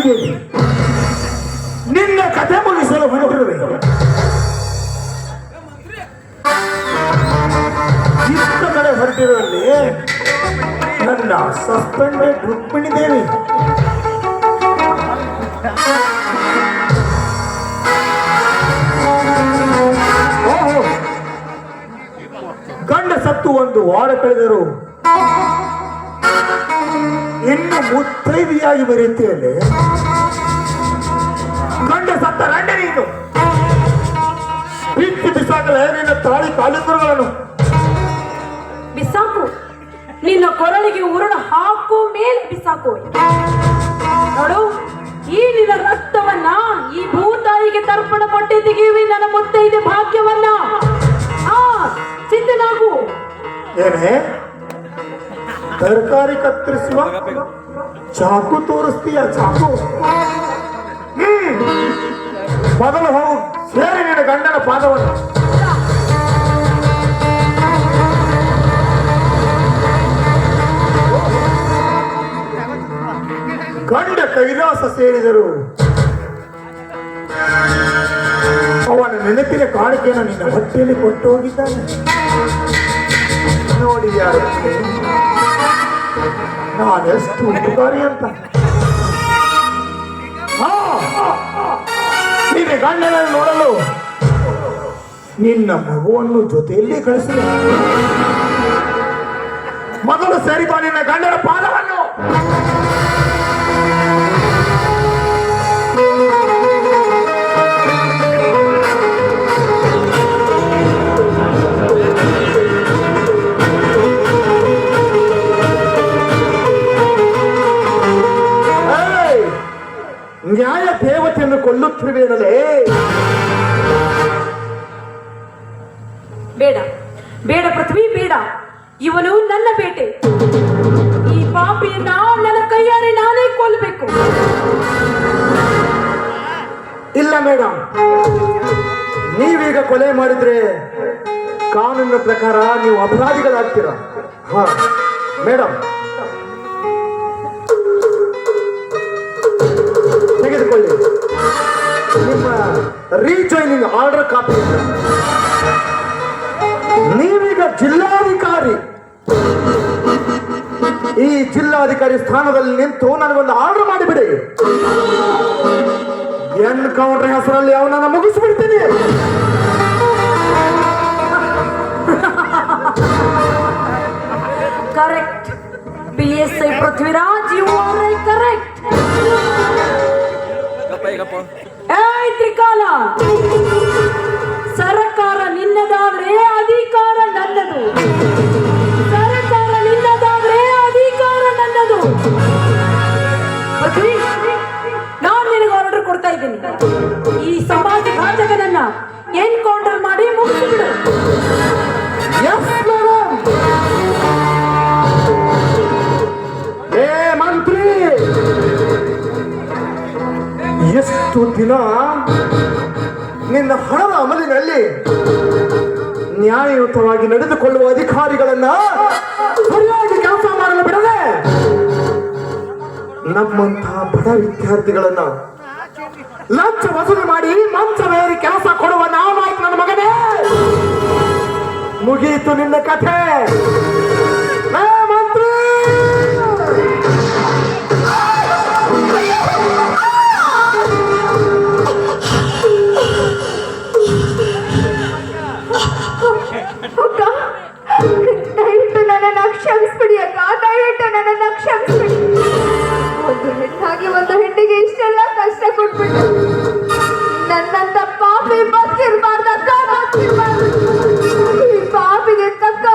ಕೇಳಿ ನಿನ್ನ ಕಥೆ ಮುಗಿಸಲು ಹೊರಟಿರುವೆ. ಇತ್ತ ಕಡೆ ಹೊರಟಿರುವಲ್ಲಿ ನನ್ನ ಸಸ್ಪೆಂಡೆಡ್ ರುಕ್ಮಿಣಿ ದೇವಿ ಗಂಡ ಸತ್ತು ಒಂದು ವಾರ ಕಳೆದರು. ಇನ್ನು ಮುತ್ತೈದೆಯಾಗಿ ಬರೆಯುತ್ತೆಯಲ್ಲಿ ಗಂಡ ಸತ್ತ ರಂಡನೀನು ಬಿಚ್ಚಿ ಬಿಸಾಕಲೇ ನಿನ್ನ ತಾಳಿ ಕಾಲಿಂಗರುಗಳನ್ನು. ಬಿಸಾಕು, ನಿನ್ನ ಕೊರಳಿಗೆ ಉರುಳು ಹಾಕು ಮೇಲೆ ಬಿಸಾಕು. ನೋಡು, ಈ ನಿನ್ನ ರಕ್ತವನ್ನ ಈ ಭೂತಾಯಿಗೆ ತರ್ಪಣ ಕೊಟ್ಟಿದ್ದೀವಿ, ನನ್ನ ಮುತ್ತೈದೆ ಭಾಗ್ಯವನ್ನ. ಸಿದ್ಧನಾಗು. ಏನೇ ತರಕಾರಿ ಕತ್ತರಿಸುವ ಚಾಕು ತೋರಿಸ್ತೀಯ? ಚಾಕು ಮೊದಲು ಹೋಗು, ಸೇರಿ ನಿನ್ನ ಗಂಡನ ಪಾದವನ್ನು. ಗಂಡ ಕೈಲಾಸ ಸೇರಿದರು. ಅವನ ನೆನಪಿನ ಕಾಣಿಕೆಯನ್ನು ನಿನ್ನ ಹೊಟ್ಟೆಯಲ್ಲಿ ಕೊಟ್ಟು ಹೋಗಿದ್ದಾನೆ. ನೋಡಿ ಯಾರು ನಾನೆಷ್ಟು ಉಪಕಾರಿ ಅಂತ. ನಿನ್ನ ಗಂಡನನ್ನು ನೋಡಲು ನಿನ್ನ ಮಗುವನ್ನು ಜೊತೆಯಲ್ಲಿ ಕಳಿಸಿದ. ಮೊದಲು ಸರಿ ಬಾ ನಿನ್ನ ಗಂಡನ ಪಾದವನ್ನು. ನ್ಯಾಯ ದೇವತೆಯನ್ನು ಕೊಲ್ಲುತ್ತಿರುವೇನಲೇ? ಬೇಡ ಬೇಡ ಪೃಥ್ವಿ, ಬೇಡ. ಇವನು ನನ್ನ ಬೇಟೆ. ಈ ಪಾಪಿಯನ್ನ ನನ್ನ ಕೈಯಾರೆ ನಾನೇ ಕೊಲ್ಲಬೇಕು. ಇಲ್ಲ ಮೇಡಮ್, ನೀವೀಗ ಕೊಲೆ ಮಾಡಿದ್ರೆ ಕಾನೂನಿನ ಪ್ರಕಾರ ನೀವು ಅಪರಾಧಿಗಳಾಗ್ತೀರ. ಹಾ ಮೇಡಮ್, ತೆಗೆದುಕೊಳ್ಳಿ ನಿಮ್ಮ ರೀಜಾಯ್ನಿಂಗ್ ಆರ್ಡರ್ ಕಾಪಿ. ನೀವೀಗ ಜಿಲ್ಲಾಧಿಕಾರಿ. ಈ ಜಿಲ್ಲಾಧಿಕಾರಿ ಸ್ಥಾನದಲ್ಲಿ ನಿಂತು ನನಗೊಂದು ಆರ್ಡರ್ ಮಾಡಿಬಿಡಿ. ಎನ್ಕೌಂಟರ್ ಹೆಸರಲ್ಲಿ ಅವನನ್ನು ಮುಗಿಸ್ಬಿಡ್ತೀನಿ. Correct. PSI Prithviraj, you are correct. ತ್ರಿಕಾಲ, ಸರ್ಕಾರ ನಿನ್ನದಾದ್ರೆ ಅಧಿಕಾರ ನನ್ನದು. ಸರ್ಕಾರ ನಿನ್ನದಾದ್ರೆ ಅಧಿಕಾರ ನನ್ನದು. ಪೃಥ್ವಿ, ನಾನು ನಿನಗೆ ಆರ್ಡರ್ ಕೊಡ್ತಾ ಇದ್ದೀನಿ. ಈ ಸಮಾಜ ಘಾತಕನನ್ನ ಎನ್ಕೌಂಟರ್ ಮಾಡಿ ಮುಗಿಸಿಬಿಡು. ಮಂತ್ರಿ, ಎಷ್ಟು ದಿನ ನಿನ್ನ ಹಣದ ಅಮಲಿನಲ್ಲಿ ನ್ಯಾಯಯುತವಾಗಿ ನಡೆದುಕೊಳ್ಳುವ ಅಧಿಕಾರಿಗಳನ್ನ ಸರಿಯಾಗಿ ಕೆಲಸ ಮಾಡಲು ಬಿಡದೆ ನಮ್ಮಂತಹ ಬಡ ವಿದ್ಯಾರ್ಥಿಗಳನ್ನ ಲಂಚ ವಸೂಲಿ ಮಾಡಿ ಮಂಚವೇರಿ ಕೆಲಸ ಕೊಡುವ ನಾವಾಯ್ತು ನನ್ನ ಮಗನೇ. ಮುಗಿಯಿತು ನಿನ್ನ ಕಥೆ. ಮಂತ್ರಿ, ದಯವಿಟ್ಟು ನನ್ನನ್ನು ಕ್ಷಮಿಸ್ಬಿಡಿ ಅಕ್ಕ, ದಯವಿಟ್ಟು ನನ್ನನ್ನು ಕ್ಷಮಿಸ್ಬಿಡಿ. ಒಂದು ಹೆಣ್ಣಾಗಿ ಒಂದು ಹೆಣ್ಣಿಗೆ ಇಷ್ಟೆಲ್ಲ ಕಷ್ಟ ಕೊಟ್ಬಿಟ್ಟು ನನ್ನಂತ ಪಾಪಿ ಬದುಕಿರ್ಬಾರ್ದಕ್ಕ, ಬದುಕಿರ್ಬಾರ್ದು. ಈ ಪಾಪಿಗೆ ತಕ್ಕ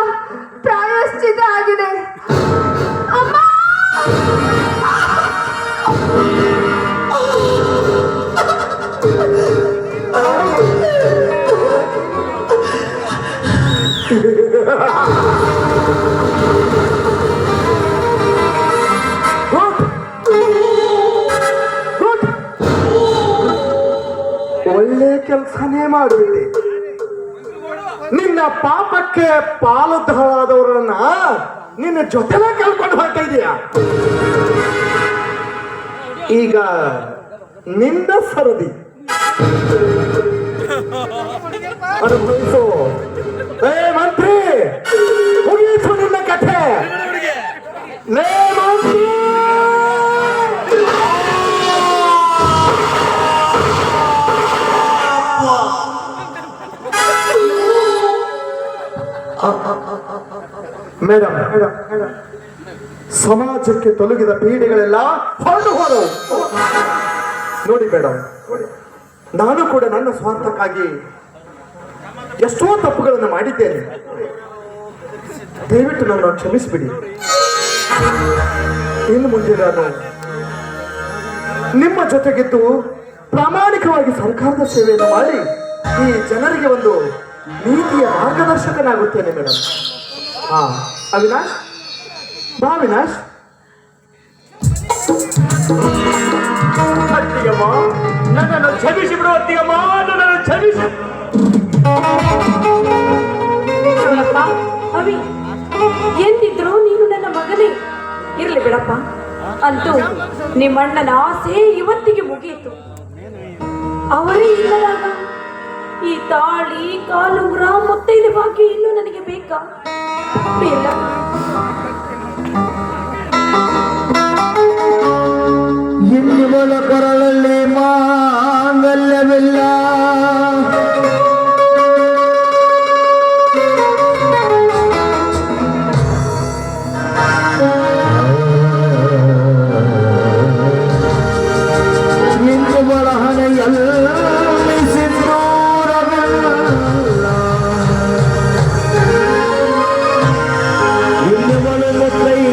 ಪ್ರಾಯಶ್ಚಿತ ಆಗಿದೆ. ಅಮ್ಮ, ಒಳ್ಳೆ ಕೆಲಸನೇ ಮಾಡಿಬಿಟ್ಟೆ. ನಿನ್ನ ಪಾಪಕ್ಕೆ ಪಾಲುದಾರರನ್ನ ನಿನ್ನ ಜೊತೆಲೇ ಕಳ್ಕೊಂಡು ಹೋಗ್ತಾ ಇದೀಯ. ಈಗ ನಿನ್ನ ಸರದಿ ಅನುಭವಿಸು. ಏ ಮಂತ್ರಿ, ಮುಗಿಯಿತು ನಿನ್ನ ಕಥೆ. ಲೇ ಮಂತ್ರಿ, ಮೇಡಮ್, ಸಮಾಜಕ್ಕೆ ತೊಲಗಿದ ಪೀಡೆಗಳೆಲ್ಲ ಹೊರಟು ಹೋದವು. ನೋಡಿ ಮೇಡಮ್, ನಾನು ಕೂಡ ನನ್ನ ಸ್ವಾರ್ಥಕ್ಕಾಗಿ ಎಷ್ಟೋ ತಪ್ಪುಗಳನ್ನು ಮಾಡಿದ್ದೇನೆ. ದಯವಿಟ್ಟು ನನ್ನ ಕ್ಷಮಿಸಿಬಿಡಿ. ಇನ್ನು ಮುಂದೆ ನಾನು ನಿಮ್ಮ ಜೊತೆಗಿದ್ದು ಪ್ರಾಮಾಣಿಕವಾಗಿ ಸರ್ಕಾರದ ಸೇವೆಯನ್ನು ಮಾಡಿ ಈ ಜನರಿಗೆ ಒಂದು ನೀತಿಯ ಮಾರ್ಗದರ್ಶಕನಾಗುತ್ತೇನೆ ಮೇಡಮ್. ಹಾ ಅವಿನಾಶ್, ಬಾ ಅವಿನಾಶ್. ಅತ್ತಿಗೆಮ್ಮ, ನನ್ನನ್ನು ಕ್ಷಮಿಸಿ ಬಿಡು ಅತ್ತಿಗೆಮ್ಮ, ನನ್ನನ್ನು ಕ್ಷಮಿಸಿ. ನೋಡಪ್ಪ ಅವಿ, ಎಂದಿದ್ರು ನೀನು ನನ್ನ ಮಗನೇ. ಇರ್ಲಿ ಬಿಡಪ್ಪ, ಅಂತೂ ನಿಮ್ಮಣ್ಣನ ಆಸೆ ಇವತ್ತಿಗೆ ಮುಗಿಯಿತು. ಅವರೇ ಇಲ್ಲದಾಗ ಈ ತಾಳಿ, ಕಾಲುಂಗುರ, ಮುತ್ತೈದೆ ಭಾಗ್ಯ ಇನ್ನೂ ನನಗೆ ಬೇಕಾ? ಬೇಡ. ಇನ್ನಿವಳ ಕೊರಳಲ್ಲಿ ಮಾಂಗಲ್ಯವಿಲ್ಲ, ಇನ್ನಿವಳ ಹಣೆಯಲ್ಲಿ ಸಿಂಧೂರವಿಲ್ಲ, ಇನ್ನಿವಳ ಮುತ್ತೈದೆಯಲ್ಲ,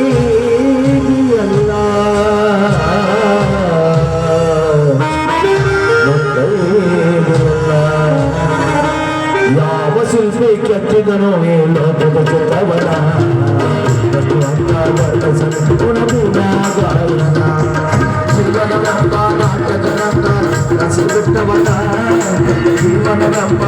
ಯಾವ ಶಿಲ್ಪಿ ಕೆತ್ತಿದನೋ ಈ ಲೋಕದ ಚಿತ್ರವನ, ಜೀವನವೆಂಬ